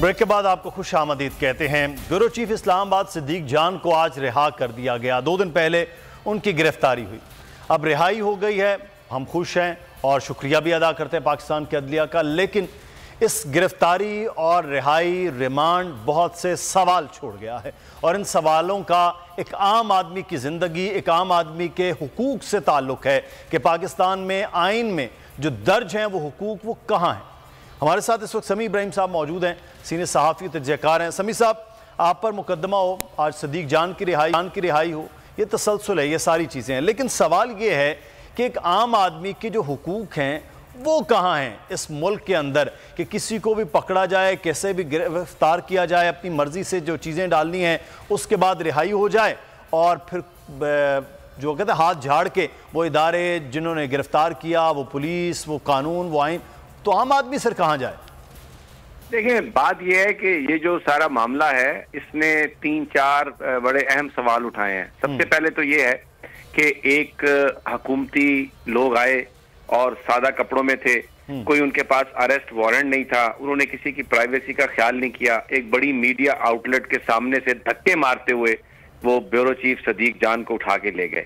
Break के बाद आपको खुश आमदीद कहते हैं। ब्यूरो चीफ इस्लामाबाद सिद्दीक जान को आज रिहा कर दिया गया। 2 दिन पहले उनकी गिरफ्तारी हुई, अब रिहाई हो गई है। हम खुश हैं और शुक्रिया भी अदा करते हैं पाकिस्तान के अदलिया का, लेकिन इस गिरफ्तारी और रिहाई रिमांड बहुत से सवाल छोड़ गया है और इन सवालों का एक आम आदमी की ज़िंदगी, एक आम आदमी के हुकूक से ताल्लुक़ है कि पाकिस्तान में आइन में जो दर्ज हैं वो हुकूक वो कहाँ हैं। हमारे साथ इस वक्त समी इब्राहिम साहब मौजूद हैं, सीनियर सहाफ़ी तजज़ियाकार हैं। समी साहब, आप पर मुकदमा हो, आज सिद्दीक जान की रिहाई हो, ये तसलसल है, ये सारी चीज़ें हैं, लेकिन सवाल ये है कि एक आम आदमी के जो हुकूक हैं वो कहाँ हैं इस मुल्क के अंदर, कि किसी को भी पकड़ा जाए, कैसे भी गिरफ्तार किया जाए, अपनी मर्ज़ी से जो चीज़ें डालनी हैं उसके बाद रिहाई हो जाए और फिर जो कहते हैं हाथ झाड़ के वो इदारे जिन्होंने गिरफ्तार किया, वो पुलिस, वो कानून, वो आइन, तो आम आदमी सर कहाँ जाए? देखिए, बात यह है कि ये जो सारा मामला है इसने 3-4 बड़े अहम सवाल उठाए हैं। सबसे पहले तो ये है कि एक हुकूमती लोग आए और सादा कपड़ों में थे, कोई उनके पास अरेस्ट वारंट नहीं था, उन्होंने किसी की प्राइवेसी का ख्याल नहीं किया, एक बड़ी मीडिया आउटलेट के सामने से धक्के मारते हुए वो ब्यूरो चीफ सिद्दीक जान को उठा के ले गए।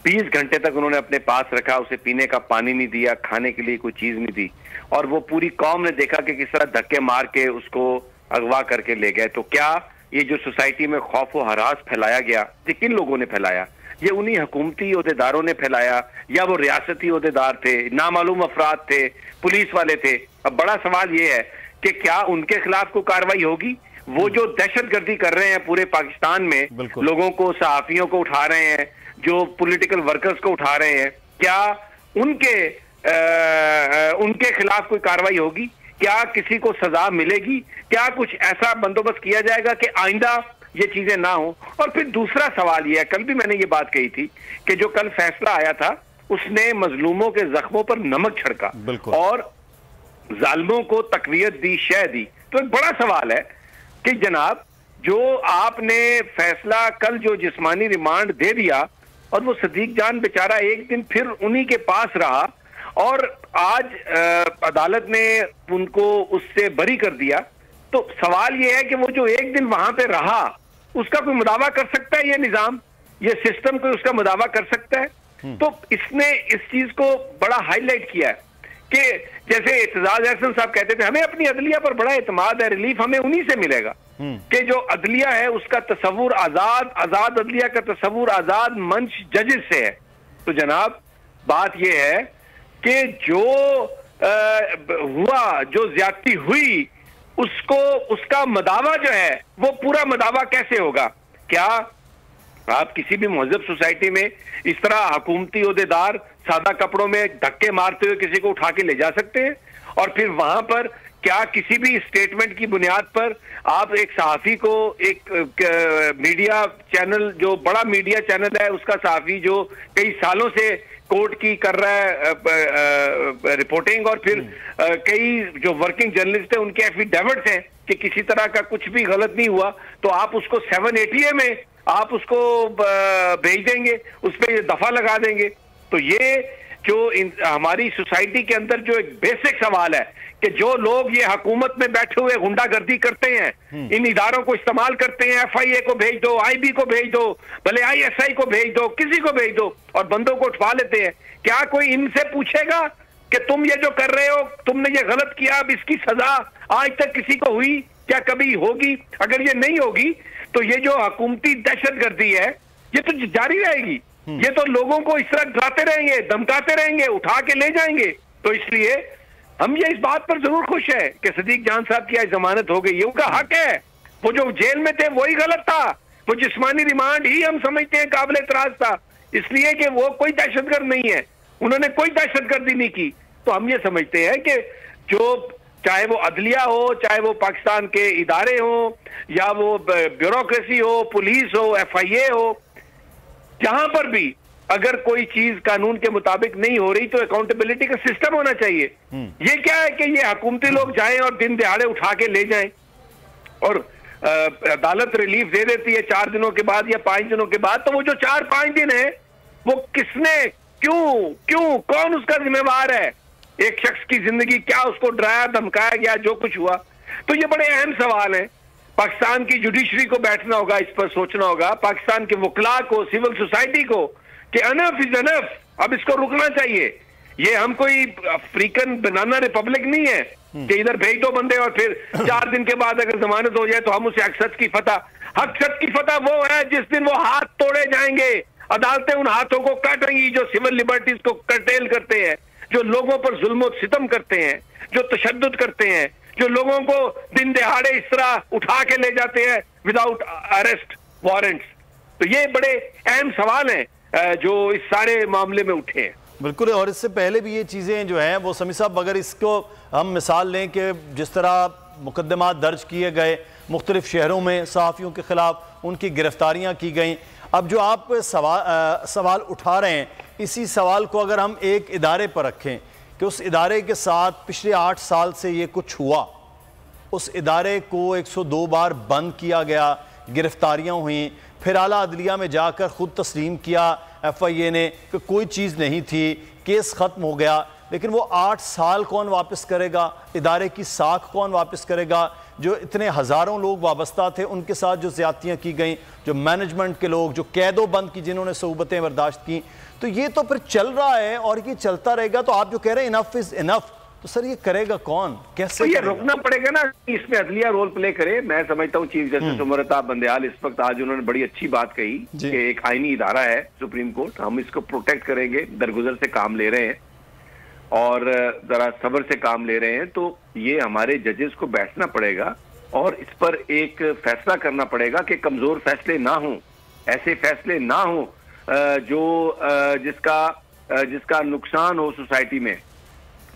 20 घंटे तक उन्होंने अपने पास रखा, उसे पीने का पानी नहीं दिया, खाने के लिए कोई चीज नहीं दी, और वो पूरी कौम ने देखा कि किस तरह धक्के मार के उसको अगवा करके ले गए। तो क्या ये जो सोसाइटी में खौफ व हरास फैलाया गया, ये किन लोगों ने फैलाया? ये उन्हीं हुकूमती ओहदेदारों ने फैलाया या वो रियासती ओहदेदार थे, नामालूम अफराद थे, पुलिस वाले थे? अब बड़ा सवाल ये है कि क्या उनके खिलाफ कोई कार्रवाई होगी? वो जो दहशतगर्दी कर रहे हैं पूरे पाकिस्तान में, लोगों को, सहाफियों को उठा रहे हैं, जो पॉलिटिकल वर्कर्स को उठा रहे हैं, क्या उनके खिलाफ कोई कार्रवाई होगी? क्या किसी को सजा मिलेगी? क्या कुछ ऐसा बंदोबस्त किया जाएगा कि आइंदा ये चीजें ना हो? और फिर दूसरा सवाल ये है, कल भी मैंने ये बात कही थी कि जो कल फैसला आया था उसने मजलूमों के जख्मों पर नमक छिड़का और जालिमों को तकवीयत दी, शह दी। तो एक बड़ा सवाल है कि जनाब, जो आपने फैसला कल जो जिस्मानी रिमांड दे दिया और वो सिद्दीक जान बेचारा एक दिन फिर उन्हीं के पास रहा और आज अदालत ने उनको उससे बरी कर दिया, तो सवाल ये है कि वो जो एक दिन वहां पे रहा उसका कोई मुदावा कर सकता है? ये निजाम, ये सिस्टम कोई उसका मुदावा कर सकता है? तो इसने इस चीज को बड़ा हाईलाइट किया है कि जैसे एतजाज अहसन साहब कहते थे, हमें अपनी अदलिया पर बड़ा एतमाद है, रिलीफ हमें उन्हीं से मिलेगा कि जो अदलिया है उसका तस्वुर आजाद अदलिया का तस्वुर आजाद मंच जजेस से है। तो जनाब, बात यह है कि जो हुआ, जो ज्यादती हुई, उसका मदावा जो है वो पूरा मदावा कैसे होगा? क्या आप किसी भी महजब सोसाइटी में इस तरह हुकूमती ओहदेदार सादा कपड़ों में धक्के मारते हुए किसी को उठा के ले जा सकते हैं? और फिर वहां पर क्या किसी भी स्टेटमेंट की बुनियाद पर आप एक सहाफी को, एक मीडिया चैनल, जो बड़ा मीडिया चैनल है उसका सहाफी जो कई सालों से कोर्ट की कर रहा है रिपोर्टिंग, और फिर कई जो वर्किंग जर्नलिस्ट है उनके एफिडेविट्स हैं कि किसी तरह का कुछ भी गलत नहीं हुआ, तो आप उसको 780A में आप उसको भेज देंगे, उस पर दफा लगा देंगे? तो ये जो हमारी सोसाइटी के अंदर जो एक बेसिक सवाल है कि जो लोग ये हुकूमत में बैठे हुए गुंडागर्दी करते हैं, इन इदारों को इस्तेमाल करते हैं, FIA को भेज दो, IB को भेज दो, भले ISI को भेज दो, किसी को भेज दो, और बंदों को उठवा लेते हैं, क्या कोई इनसे पूछेगा कि तुम ये जो कर रहे हो, तुमने ये गलत किया, अब इसकी सजा आज तक किसी को हुई? क्या कभी होगी? अगर ये नहीं होगी तो ये जो हुकूमती दहशतगर्दी है ये तो जारी रहेगी, ये तो लोगों को इस तरह डराते रहेंगे, धमकाते रहेंगे, उठा के ले जाएंगे। तो इसलिए हम ये इस बात पर जरूर खुश है कि सिद्दीक जान साहब की आज जमानत हो गई, ये उनका हक है। वो जो जेल में थे वही गलत था, वो जिस्मानी रिमांड ही हम समझते हैं काबिल एतराज था, इसलिए कि वो कोई दहशतगर्द नहीं है, उन्होंने कोई दहशतगर्दी नहीं की। तो हम ये समझते हैं कि जो चाहे वो अदलिया हो, चाहे वो पाकिस्तान के इदारे हो, या वो ब्यूरोक्रेसी हो, पुलिस हो, FIA हो, जहां पर भी अगर कोई चीज कानून के मुताबिक नहीं हो रही तो अकाउंटेबिलिटी का सिस्टम होना चाहिए। ये क्या है कि ये हुकूमती लोग जाएं और दिन दिहाड़े उठा के ले जाएं और अदालत रिलीफ दे देती है 4 दिनों के बाद या 5 दिनों के बाद, तो वो जो 4-5 दिन है वो किसने, क्यों, कौन उसका जिम्मेवार है? एक शख्स की जिंदगी, क्या उसको डराया धमकाया गया, जो कुछ हुआ? तो ये बड़े अहम सवाल हैं। पाकिस्तान की जुडिशरी को बैठना होगा, इस पर सोचना होगा, पाकिस्तान के वकला को, सिविल सोसाइटी को, कि अनफ इज अनफ, अब इसको रुकना चाहिए। ये हम कोई अफ्रीकन बनाना रिपब्लिक नहीं है कि इधर भेज दो बंदे और फिर 4 दिन के बाद अगर जमानत हो जाए तो हम उसे हक सच की फतह वो है जिस दिन वो हाथ तोड़े जाएंगे, अदालतें उन हाथों को काटेंगी जो सिविल लिबर्टीज को कर्टेल करते हैं, जो लोगों पर जुल्म और सितम करते हैं, जो तशद्दुद करते हैं, जो लोगों को दिन दहाड़े इस तरह उठा के ले जाते हैं विदाउट अरेस्ट वारंट्स। तो ये बड़े अहम सवाल हैं जो इस सारे मामले में उठे हैं। बिल्कुल, और इससे पहले भी ये चीज़ें जो हैं वो समी साहब, अगर इसको हम मिसाल लें कि जिस तरह मुकदमात दर्ज किए गए मुख्तलिफ शहरों में सहाफ़ियों के ख़िलाफ़, उनकी गिरफ्तारियाँ की गई, अब जो आप सवाल उठा रहे हैं, इसी सवाल को अगर हम एक इदारे पर रखें कि उस इदारे के साथ पिछले 8 साल से ये कुछ हुआ, उस इदारे को 102 बार बंद किया गया, गिरफ्तारियाँ हुई, फिर आला अदलिया में जाकर ख़ुद तस्लीम किया FIA ने कि कोई चीज़ नहीं थी, केस ख़त्म हो गया, लेकिन वो 8 साल कौन वापस करेगा? इदारे की साख कौन वापस करेगा? जो इतने हज़ारों लोग वाबस्ता थे, उनके साथ जो ज़्यादतियाँ की गई, जो मैनेजमेंट के लोग, जो कैदो बंद की, जिन्होंने सऊबतें बर्दाश्त की, तो ये तो फिर चल रहा है और ये चलता रहेगा। तो आप जो कह रहे हैं इनफ इज़ इनफ, तो सर ये करेगा कौन, कैसे? तो ये रोकना पड़ेगा ना, इसमें अदलिया रोल प्ले करे। मैं समझता हूँ चीफ जस्टिस उमर अता बंदयाल इस वक्त आज उन्होंने बड़ी अच्छी बात कही कि एक आईनी इदारा है सुप्रीम कोर्ट, हम इसको प्रोटेक्ट करेंगे, दरगुजर से काम ले रहे हैं और जरा सब्र से काम ले रहे हैं। तो ये हमारे जजेस को बैठना पड़ेगा और इस पर एक फैसला करना पड़ेगा कि कमजोर फैसले ना हों, ऐसे फैसले ना हों जो जिसका नुकसान हो सोसाइटी में,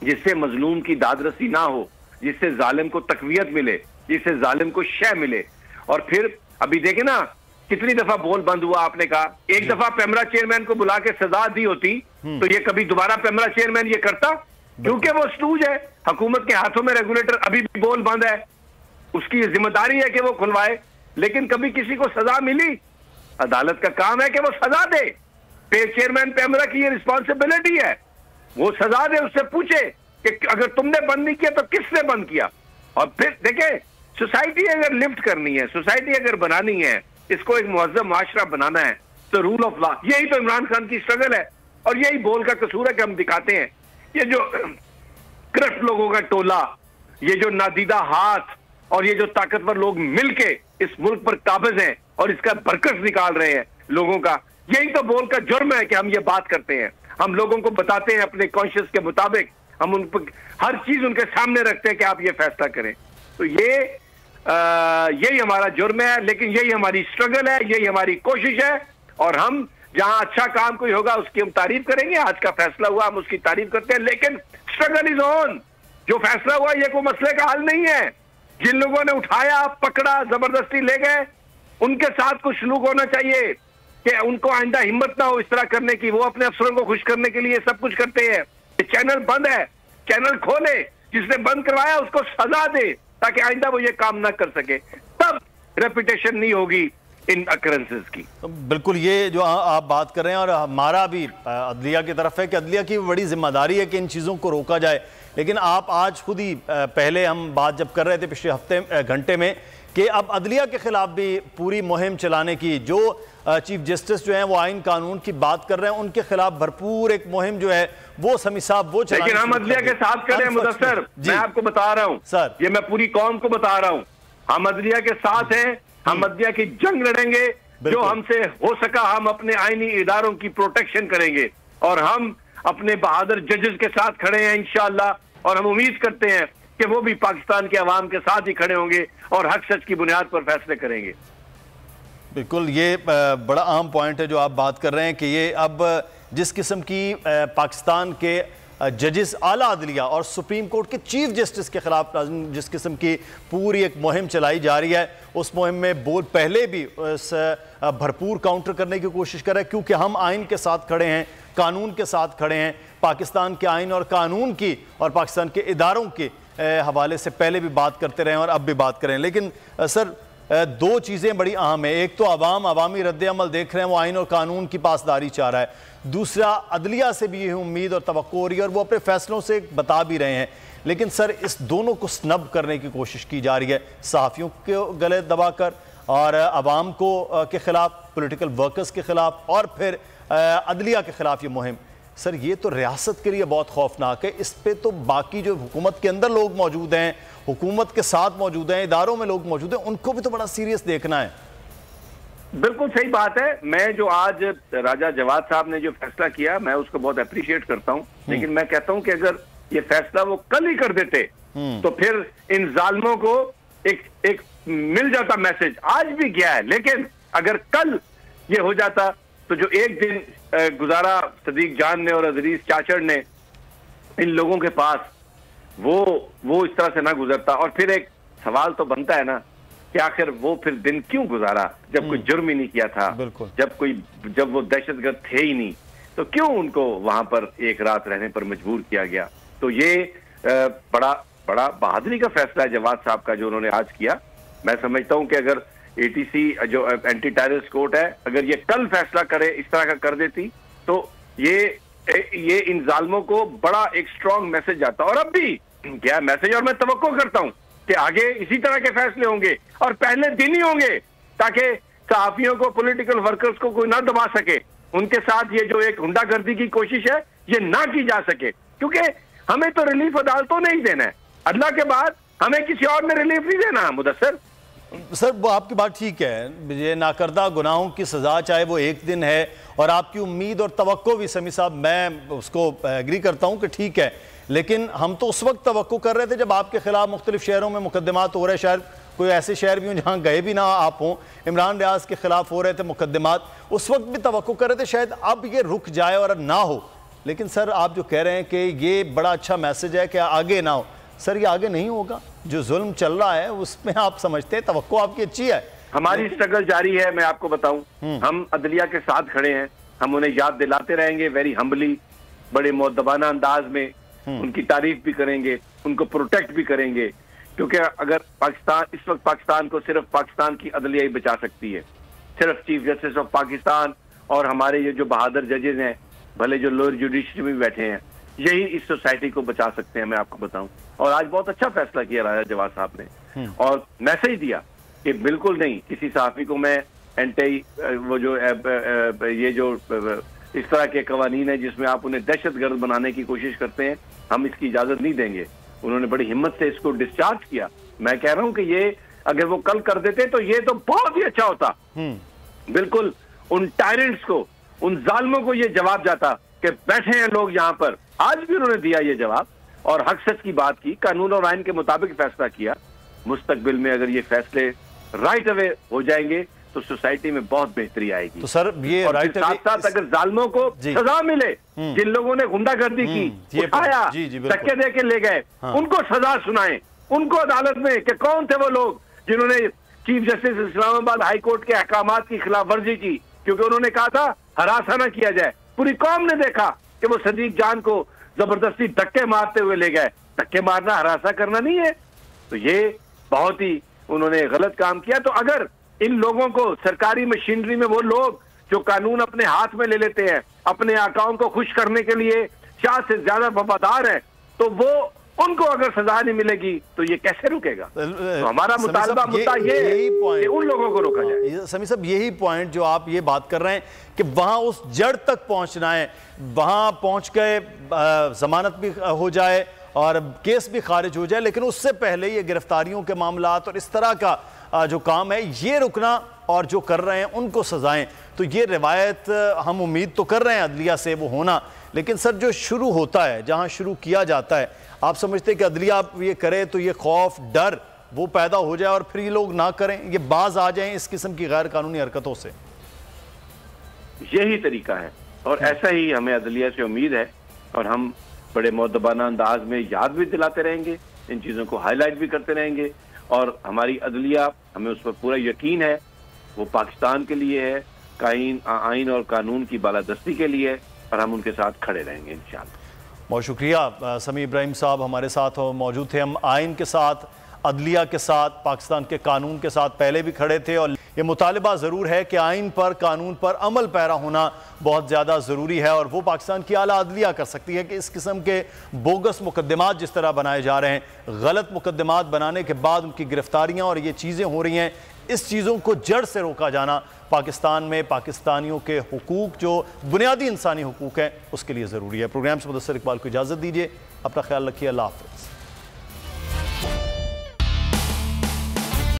जिससे मजलूम की दादरसी ना हो, जिससे जालिम को तकवीयत मिले, जिससे जालिम को शय मिले। और फिर अभी देखे ना कितनी दफा बोल बंद हुआ। आपने कहा एक दफा पेमरा चेयरमैन को बुला के सजा दी होती तो ये कभी दोबारा पेमरा चेयरमैन ये करता? क्योंकि वो स्टूज है, हुकूमत के हाथों में रेगुलेटर अभी भी बोल बंद है, उसकी जिम्मेदारी है कि वो खुलवाए। लेकिन कभी किसी को सजा मिली? अदालत का काम है कि वो सजा दे। चेयरमैन पेमरा की ये रिस्पॉन्सिबिलिटी है, वो सजा दे, उससे पूछे कि अगर तुमने बंद नहीं किया तो किसने बंद किया। और फिर देखे, सोसाइटी अगर लिफ्ट करनी है, सोसाइटी अगर बनानी है, इसको एक मुअज़्ज़म माशरा बनाना है, तो रूल ऑफ लॉ, यही तो इमरान खान की स्ट्रगल है और यही बोल का कसूर है कि हम दिखाते हैं ये जो करप्ट लोगों का टोला, ये जो नादीदा हाथ और ये जो ताकतवर लोग मिलके इस मुल्क पर काबिज हैं और इसका बरकस निकाल रहे हैं लोगों का, यही तो बोल का जुर्म है कि हम ये बात करते हैं। हम लोगों को बताते हैं अपने कॉन्शियस के मुताबिक, हम उन पर हर चीज उनके सामने रखते हैं कि आप ये फैसला करें। तो यही हमारा जुर्म है, लेकिन यही हमारी स्ट्रगल है, यही हमारी कोशिश है। और हम जहां अच्छा काम कोई होगा उसकी हम तारीफ करेंगे। आज का फैसला हुआ हम उसकी तारीफ करते हैं, लेकिन स्ट्रगल इज ऑन। जो फैसला हुआ ये कोई मसले का हल नहीं है। जिन लोगों ने उठाया, पकड़ा, जबरदस्ती ले गए, उनके साथ कुछ सलूक होना चाहिए कि उनको आइंदा हिम्मत ना हो इस तरह करने की। वो अपने अफसरों को खुश करने के लिए सब कुछ करते हैं। चैनल बंद है, चैनल खोले, जिसने बंद करवाया उसको सजा दे ताकि आइंदा वो ये काम ना कर सके। तब रेपुटेशन नहीं होगी इन अकरेंसेस की। बिल्कुल, ये जो आप बात कर रहे हैं और हमारा भी अदलिया की तरफ है कि अदलिया की बड़ी जिम्मेदारी है कि इन चीज़ों को रोका जाए। लेकिन आप आज खुद ही पहले हम बात जब कर रहे थे पिछले घंटे में कि अब अदलिया के खिलाफ भी पूरी मुहिम चलाने की, जो चीफ जस्टिस जो हैं वो आइन कानून की बात कर रहे हैं, उनके खिलाफ भरपूर एक मुहिम जो है वो समी साहब वो चलाने। लेकिन हम अदलिया के साथ खड़े हैं मुदस्सर, मैं आपको बता रहा हूं सर, ये मैं पूरी कौम को बता रहा हूं, हम अदलिया के साथ हैं। हम अदलिया की जंग लड़ेंगे, जो हमसे हो सका हम अपने आईनी इदारों की प्रोटेक्शन करेंगे और हम अपने बहादुर जजेस के साथ खड़े हैं इंशाअल्लाह। और हम उम्मीद करते हैं कि वो भी पाकिस्तान के अवाम के साथ ही खड़े होंगे और हक सच की बुनियाद पर फैसले करेंगे। बिल्कुल, ये बड़ा अहम पॉइंट है जो आप बात कर रहे हैं कि ये अब जिस किस्म की पाकिस्तान के जजेस, आला अदलिया और सुप्रीम कोर्ट के चीफ जस्टिस के खिलाफ जिस किस्म की पूरी एक मुहिम चलाई जा रही है, उस मुहिम में बोल पहले भी भरपूर काउंटर करने की कोशिश कर रहे हैं, क्योंकि हम आइन के साथ खड़े हैं, कानून के साथ खड़े हैं। पाकिस्तान के आइन और कानून की और पाकिस्तान के इदारों के हवाले से पहले भी बात करते रहे और अब भी बात करें। लेकिन सर, दो चीज़ें बड़ी अहम है। एक तो अवामी रद्द-ए-अमल देख रहे हैं, वो आइन और कानून की पासदारी चाह रहा है। दूसरा, अदलिया से भी यही उम्मीद और तवक्को हो रही है और वो अपने फैसलों से बता भी रहे हैं। लेकिन सर, इस दोनों को स्नब करने की कोशिश की जा रही है, सहाफ़ियों के गले दबाकर और अवाम को के ख़िलाफ़, पॉलिटिकल वर्कर्स के ख़िलाफ़ और फिर अदलिया के ख़िलाफ़ ये मुहिम। सर, ये तो रियासत के लिए बहुत खौफनाक है। इस पे तो बाकी जो हुकूमत के अंदर लोग मौजूद हैं, हुकूमत के साथ मौजूद हैं, इदारों में लोग मौजूद हैं, उनको भी तो बड़ा सीरियस देखना है। बिल्कुल सही बात है। मैं जो आज राजा जवाद साहब ने जो फैसला किया, मैं उसको बहुत अप्रिशिएट करता हूं। लेकिन मैं कहता हूं कि अगर ये फैसला वो कल ही कर देते तो फिर इन जालिमों को एक मिल जाता मैसेज। आज भी गया है, लेकिन अगर कल ये हो जाता तो जो एक दिन गुजारा सदीक जान ने और अजीज चाचड़ ने इन लोगों के पास, वो इस तरह से ना गुजरता। और फिर एक सवाल तो बनता है ना कि आखिर वो फिर दिन क्यों गुजारा जब कोई जुर्म ही नहीं किया था, जब वो दहशतगर्द थे ही नहीं, तो क्यों उनको वहां पर एक रात रहने पर मजबूर किया गया। तो ये बड़ा बहादुरी का फैसला है जवाद साहब का जो उन्होंने आज किया। मैं समझता हूं कि अगर एटीसी जो एंटी टेररिस्ट कोर्ट है, अगर ये कल फैसला करे, इस तरह का कर देती, तो ये इन जालिमों को बड़ा एक स्ट्रॉन्ग मैसेज आता। और अब भी क्या मैसेज, और मैं तवक्को करता हूं कि आगे इसी तरह के फैसले होंगे और पहले दिन ही होंगे, ताकि सहाफियों को, पॉलिटिकल वर्कर्स को कोई ना दबा सके। उनके साथ ये जो एक गुंडागर्दी की कोशिश है, ये ना की जा सके, क्योंकि हमें तो रिलीफ अदालतों ने ही देना है। अल्लाह के बाद हमें किसी और ने रिलीफ नहीं देना। मुदस्सिर सर, वो आपकी बात ठीक है। ये नाकर्दा गुनाहों की सज़ा चाहे वो एक दिन है, और आपकी उम्मीद और तवक्को भी समी साहब, मैं उसको एग्री करता हूँ कि ठीक है। लेकिन हम तो उस वक्त तवक्को कर रहे थे जब आपके खिलाफ मुख्तलिफ शहरों में मुकदमात हो रहे। शायद कोई ऐसे शहर भी हों जहाँ गए भी ना आप हों। इमरान रियाज के खिलाफ हो रहे थे मुकदमात, उस वक्त भी तवक्को कर रहे थे शायद अब ये रुक जाए और ना हो। लेकिन सर, आप जो कह रहे हैं कि ये बड़ा अच्छा मैसेज है कि आगे ना हो, सर ये आगे नहीं होगा। जो जुल्म चल रहा है उसमें आप समझते हैं तवक्को आपकी अच्छी है। हमारी स्ट्रगल जारी है। मैं आपको बताऊं, हम अदलिया के साथ खड़े हैं। हम उन्हें याद दिलाते रहेंगे, वेरी हम्बली, बड़े मुअद्दबाना अंदाज में उनकी तारीफ भी करेंगे, उनको प्रोटेक्ट भी करेंगे। क्योंकि अगर पाकिस्तान, इस वक्त पाकिस्तान को सिर्फ पाकिस्तान की अदलिया ही बचा सकती है। सिर्फ चीफ जस्टिस ऑफ पाकिस्तान और हमारे ये जो बहादुर जजेज हैं, भले जो लोअर जुडिशरी में बैठे हैं, यही इस सोसाइटी को बचा सकते हैं। मैं आपको बताऊं, और आज बहुत अच्छा फैसला किया राजा जवाद साहब ने और मैसेज दिया कि बिल्कुल नहीं, किसी सहाफी को मैं एंटी वो जो ये जो इस तरह के कवानीन है जिसमें आप उन्हें दहशतगर्द बनाने की कोशिश करते हैं, हम इसकी इजाजत नहीं देंगे। उन्होंने बड़ी हिम्मत से इसको डिस्चार्ज किया। मैं कह रहा हूं कि ये अगर वो कल कर देते तो ये तो बहुत ही अच्छा होता। बिल्कुल उन टायरेंट्स को, उन जालिमों को ये जवाब जाता कि बैठे हैं लोग यहाँ पर। आज भी उन्होंने दिया ये जवाब और हक सच की बात की, कानून और आइन के मुताबिक फैसला किया। मुस्तकबिल में अगर ये फैसले राइट अवे हो जाएंगे तो सोसाइटी में बहुत बेहतरी आएगी। तो सर ये राइट साथ साथ अगर जालिमों को सजा मिले, जिन लोगों ने गुंडागर्दी की, उठाया, धक्के दे के ले गए, उनको सजा सुनाएं, उनको अदालत में कि कौन थे वो लोग जिन्होंने chief justice Islamabad high court के अहकामात की खिलाफ वर्जी की, क्योंकि उन्होंने कहा था हरासा ना किया जाए। पूरी कौम ने देखा कि वो सदीक जान को जबरदस्ती धक्के मारते हुए ले गए। धक्के मारना हरासा करना नहीं है। तो ये बहुत ही उन्होंने गलत काम किया। तो अगर इन लोगों को सरकारी मशीनरी में वो लोग जो कानून अपने हाथ में ले लेते हैं, अपने आकाओं को खुश करने के लिए शाह से ज्यादा वफादार है, तो वो उनको अगर सजा नहीं मिलेगी तो ये कैसे रुकेगा। तो हमारा मुतालबा मुद्दा ये है कि उन लोगों को रोका जाए। समी साहब, यही पॉइंट जो आप ये बात कर रहे हैं कि वहां उस जड़ तक पहुंचना है, वहां पहुंच गए जमानत भी हो जाए और केस भी खारिज हो जाए, लेकिन उससे पहले ये गिरफ्तारियों के मामलात और इस तरह का जो काम है ये रुकना, और जो कर रहे हैं उनको सजाएं। तो ये रिवायत हम उम्मीद तो कर रहे हैं अदलिया से वो होना। लेकिन सर, जो शुरू होता है, जहां शुरू किया जाता है, आप समझते हैं कि अदलिया आप ये करे तो ये खौफ, डर वो पैदा हो जाए और फिर ये लोग ना करें, ये बाज आ जाएं इस किस्म की गैर कानूनी हरकतों से? यही तरीका है और ऐसा ही हमें अदलिया से उम्मीद है। और हम बड़े मुअद्दबाना अंदाज में याद भी दिलाते रहेंगे, इन चीज़ों को हाईलाइट भी करते रहेंगे। और हमारी अदलिया, हमें उस पर पूरा यकीन है, वो पाकिस्तान के लिए है, आइन और कानून की बालादस्ती के लिए, और हम उनके साथ खड़े रहेंगे इंशाअल्लाह। बहुत शुक्रिया। समी इब्राहिम साहब हमारे साथ मौजूद थे। हम आइन के साथ, अदलिया के साथ, पाकिस्तान के कानून के साथ पहले भी खड़े थे और ये मुतालिबा ज़रूर है कि आइन पर, कानून पर अमल पैरा होना बहुत ज़्यादा ज़रूरी है और वो पाकिस्तान की आला अदलिया कर सकती है कि इस किस्म के बोगस मुकदमात जिस तरह बनाए जा रहे हैं, गलत मुकदमात बनाने के बाद उनकी गिरफ्तारियाँ और ये चीज़ें हो रही हैं, इस चीज़ों को जड़ से रोका जाना पाकिस्तान में पाकिस्तानियों के हुकूक, जो बुनियादी इंसानी हुकूक हैं, उसके लिए ज़रूरी है। प्रोग्राम से मुदस्सिर इकबाल को इजाज़त दीजिए, अपना ख्याल रखिए, अल्लाह हाफ़िज़।